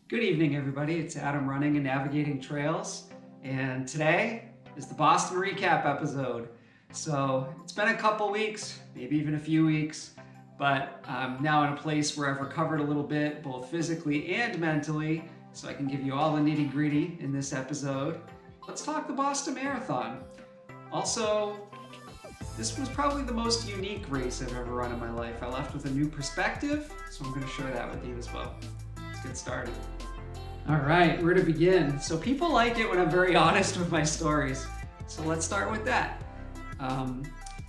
Good evening, everybody. It's Adam running and navigating trails, and today is the Boston recap episode. So it's been a couple weeks, maybe even a few weeks, but I'm now in a place where I've recovered a little bit, both physically and mentally, so I can give you all the nitty gritty in this episode. Let's talk the Boston Marathon. Also, this was probably the most unique race I've ever run in my life. I left with a new perspective, so I'm going to share that with you as well. Let's get started. All right, where to begin? So people like it when I'm very honest with my stories. So let's start with that.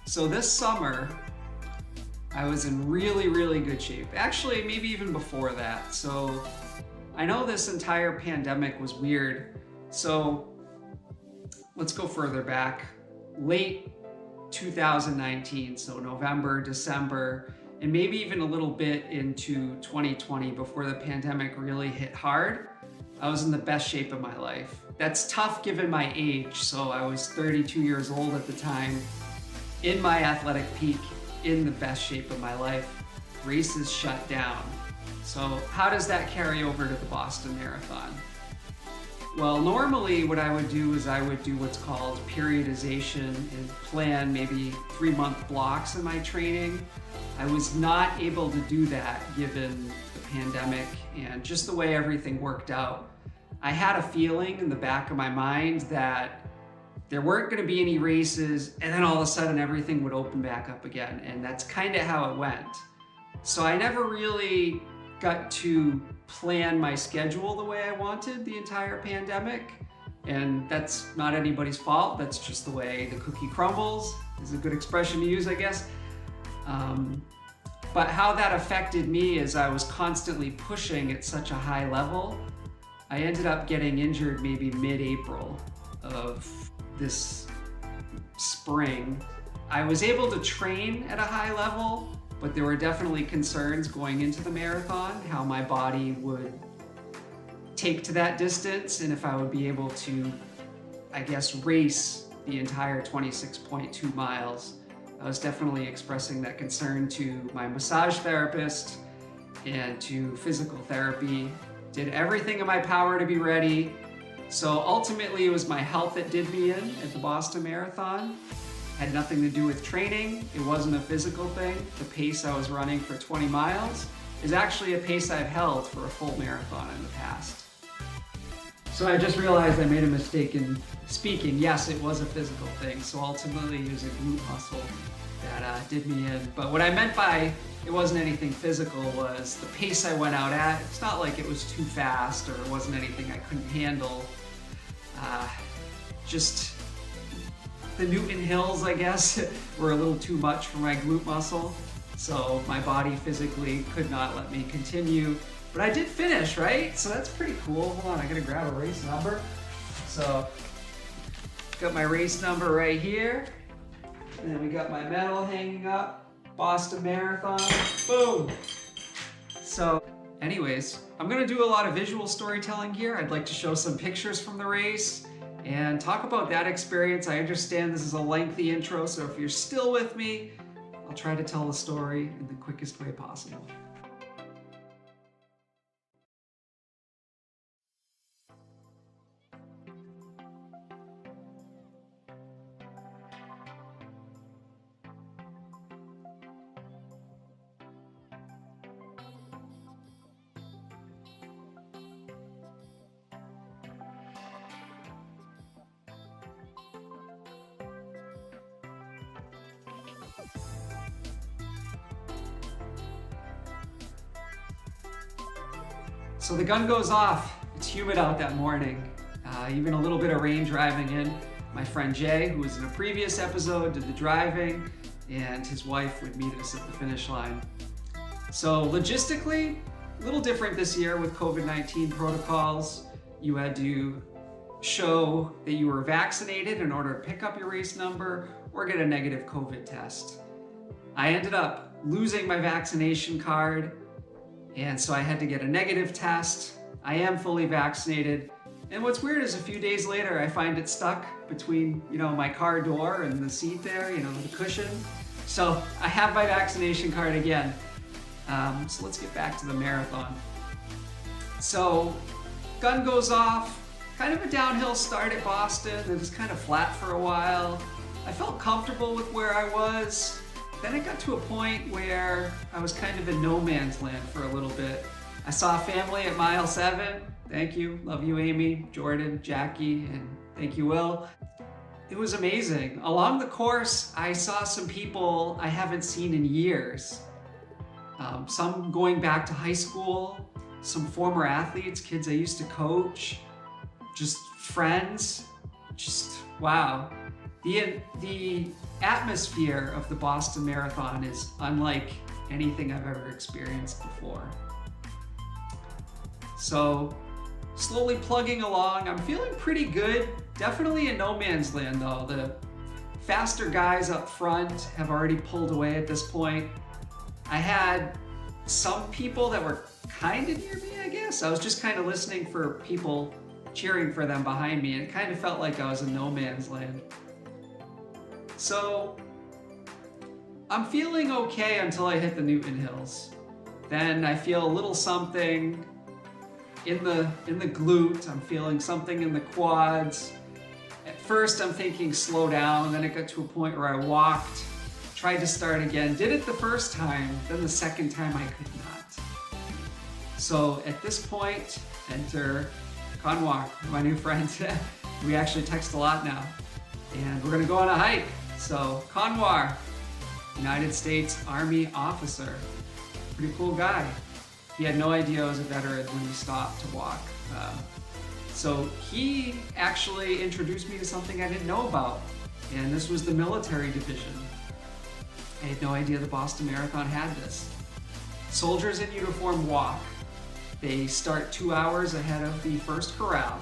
So this summer, I was in really, really good shape. Actually, maybe even before that. So I know this entire pandemic was weird. So let's go further back. Late 2019, so November, December, and maybe even a little bit into 2020 before the pandemic really hit hard, I was in the best shape of my life. That's tough given my age, so I was 32 years old at the time, in my athletic peak, in the best shape of my life. Races shut down. So how does that carry over to the Boston Marathon? Well, normally what I would do is I would do what's called periodization and plan maybe 3-month blocks in my training. I was not able to do that given the pandemic and just the way everything worked out. I had a feeling in the back of my mind that there weren't going to be any races and then all of a sudden everything would open back up again, and that's kind of how it went. So I never really got to plan my schedule the way I wanted the entire pandemic, and that's not anybody's fault. That's just the way the cookie crumbles, is a good expression to use, I guess. But how that affected me is I was constantly pushing at such a high level. I ended up getting injured maybe mid-April of this spring. I was able to train at a high level, but there were definitely concerns going into the marathon, how my body would take to that distance and if I would be able to, I guess, race the entire 26.2 miles. I was definitely expressing that concern to my massage therapist and to physical therapy. Did everything in my power to be ready. So ultimately it was my health that did me in at the Boston Marathon. Had nothing to do with training. It wasn't a physical thing. The pace I was running for 20 miles is actually a pace I've held for a full marathon in the past. So I just realized I made a mistake in speaking. Yes, it was a physical thing. So ultimately it was a glute muscle that did me in. But what I meant by it wasn't anything physical was the pace I went out at. It's not like it was too fast or it wasn't anything I couldn't handle. Just the Newton Hills, I guess, were a little too much for my glute muscle. So my body physically could not let me continue. But I did finish, right? So that's pretty cool. Hold on, I gotta grab a race number. So, got my race number right here. And then we got my medal hanging up. Boston Marathon, boom. So anyways, I'm gonna do a lot of visual storytelling here. I'd like to show some pictures from the race and talk about that experience. I understand this is a lengthy intro, so if you're still with me, I'll try to tell the story in the quickest way possible. So the gun goes off. It's humid out that morning. Even a little bit of rain driving in. My friend Jay, who was in a previous episode, did the driving, and his wife would meet us at the finish line. So logistically, a little different this year with COVID-19 protocols. You had to show that you were vaccinated in order to pick up your race number or get a negative COVID test. I ended up losing my vaccination card, and so I had to get a negative test. I am fully vaccinated. And what's weird is a few days later, I find it stuck between, my car door and the seat there, the cushion. So I have my vaccination card again. So let's get back to the marathon. So gun goes off, kind of a downhill start at Boston. It was kind of flat for a while. I felt comfortable with where I was. Then it got to a point where I was kind of in no man's land for a little bit. I saw family at mile 7. Thank you. Love you, Amy, Jordan, Jackie, and thank you, Will. It was amazing. Along the course, I saw some people I haven't seen in years. Some going back to high school, some former athletes, kids I used to coach, just friends, just wow. The atmosphere of the Boston Marathon is unlike anything I've ever experienced before. So slowly plugging along, I'm feeling pretty good. Definitely in no man's land though. The faster guys up front have already pulled away at this point. I had some people that were kind of near me, I guess. I was just kind of listening for people cheering for them behind me, and it kind of felt like I was in no man's land. So I'm feeling okay until I hit the Newton Hills. Then I feel a little something in the glute. I'm feeling something in the quads. At first I'm thinking slow down, then it got to a point where I walked, tried to start again, did it the first time, then the second time I could not. So at this point, enter Kanwar, my new friend. We actually text a lot now. And we're gonna go on a hike. So Kanwar, United States Army officer, pretty cool guy. He had no idea I was a veteran when he stopped to walk. So he actually introduced me to something I didn't know about, and this was the military division. I had no idea the Boston Marathon had this. Soldiers in uniform walk. They start 2 hours ahead of the first corral.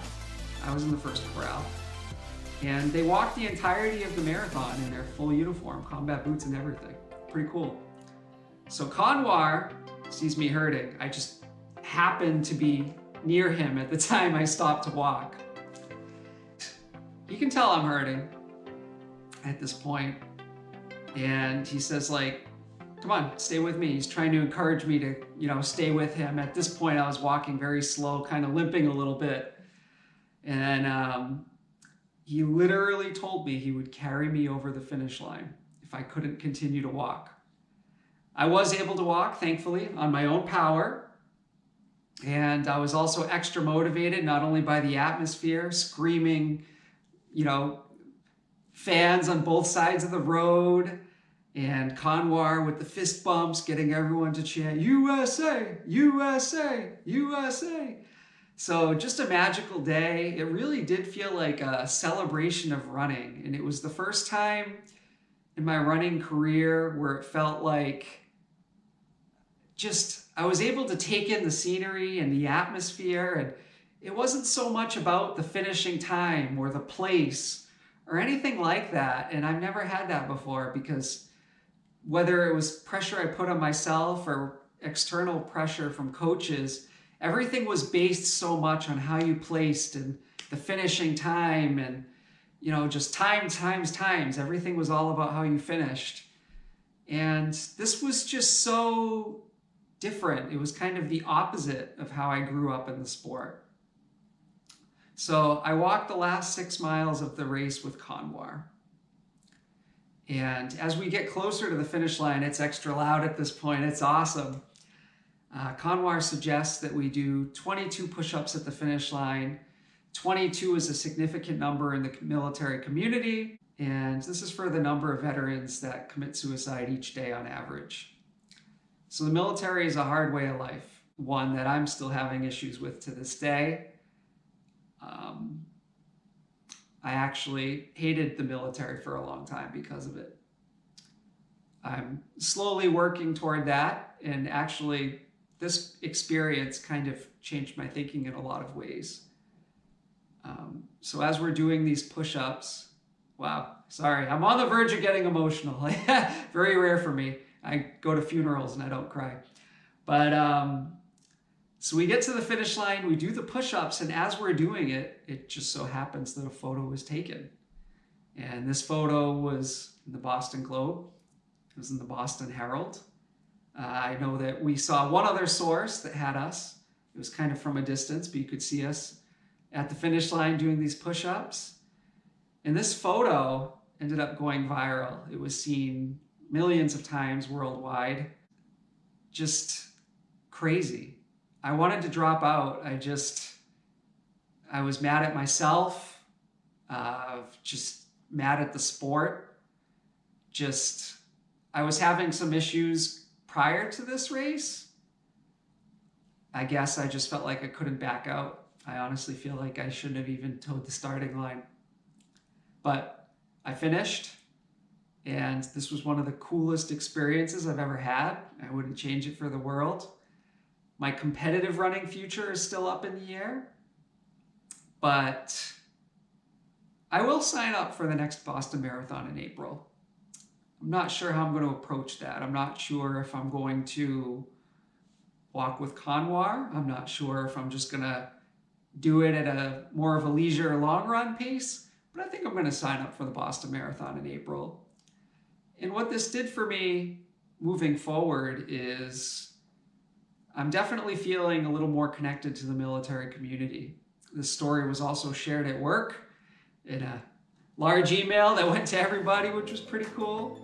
I was in the first corral. And they walk the entirety of the marathon in their full uniform, combat boots and everything. Pretty cool. So Kanwar sees me hurting. I just happened to be near him at the time I stopped to walk. He can tell I'm hurting at this point. And he says like, come on, stay with me. He's trying to encourage me to, stay with him. At this point, I was walking very slow, kind of limping a little bit. And he literally told me he would carry me over the finish line if I couldn't continue to walk. I was able to walk, thankfully, on my own power. And I was also extra motivated, not only by the atmosphere, screaming, fans on both sides of the road, and Kanwar with the fist bumps, getting everyone to chant, USA, USA, USA. So just a magical day. It really did feel like a celebration of running. And it was the first time in my running career where it felt like I was able to take in the scenery and the atmosphere, and it wasn't so much about the finishing time or the place or anything like that. And I've never had that before, because whether it was pressure I put on myself or external pressure from coaches, everything was based so much on how you placed and the finishing time and, just times. Everything was all about how you finished. And this was just so different. It was kind of the opposite of how I grew up in the sport. So I walked the last 6 miles of the race with Kanwar. And as we get closer to the finish line, it's extra loud at this point. It's awesome. Kanwar suggests that we do 22 push-ups at the finish line. 22 is a significant number in the military community, and this is for the number of veterans that commit suicide each day on average. So the military is a hard way of life, one that I'm still having issues with to this day. I actually hated the military for a long time because of it. I'm slowly working toward that, and actually this experience kind of changed my thinking in a lot of ways. So as we're doing these push-ups, wow, sorry, I'm on the verge of getting emotional. Very rare for me. I go to funerals and I don't cry. But so we get to the finish line, we do the push-ups, and as we're doing it, it just so happens that a photo was taken. And this photo was in the Boston Globe. It was in the Boston Herald. I know that we saw one other source that had us, It was kind of from a distance, but you could see us at the finish line doing these push-ups. And this photo ended up going viral. It was seen millions of times worldwide. Just crazy. I wanted to drop out. I was mad at myself, just mad at the sport. I was having some issues prior to this race. I guess I just felt like I couldn't back out. I honestly feel like I shouldn't have even towed the starting line. But I finished, and this was one of the coolest experiences I've ever had. I wouldn't change it for the world. My competitive running future is still up in the air, but I will sign up for the next Boston Marathon in April. I'm not sure how I'm going to approach that. I'm not sure if I'm going to walk with Kanwar. I'm not sure if I'm just going to do it at a more of a leisure long run pace, but I think I'm going to sign up for the Boston Marathon in April. And what this did for me moving forward is I'm definitely feeling a little more connected to the military community. This story was also shared at work in a large email that went to everybody, which was pretty cool.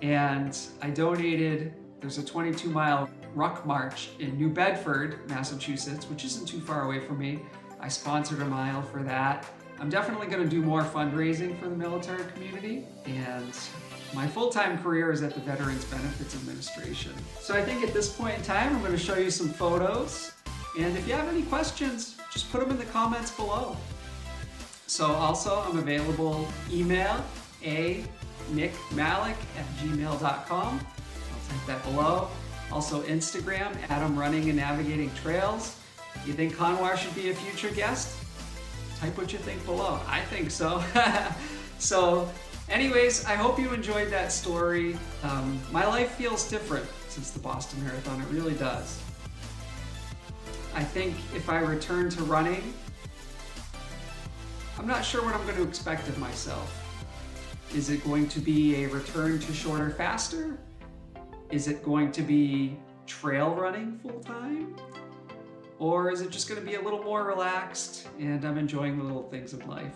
And I donated, there's a 22-mile ruck march in New Bedford, Massachusetts, which isn't too far away from me. I sponsored a mile for that. I'm definitely going to do more fundraising for the military community, and my full-time career is at the Veterans Benefits Administration. So I think at this point in time, I'm going to show you some photos, and if you have any questions, just put them in the comments below. So also, I'm available email, nickmalik@gmail.com. I'll type that below. Also Instagram, @running and navigating trails. You think Kanwar should be a future guest? Type what you think below. I think so. So anyways, I hope you enjoyed that story. My life feels different since the Boston Marathon. It really does. I think if I return to running, I'm not sure what I'm going to expect of myself. Is it going to be a return to shorter, faster? Is it going to be trail running full time? Or is it just going to be a little more relaxed and I'm enjoying the little things of life?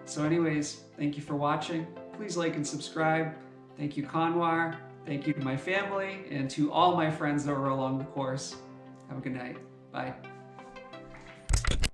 So anyways, thank you for watching. Please like and subscribe. Thank you, Kanwar. Thank you to my family and to all my friends that were along the course. Have a good night. Bye.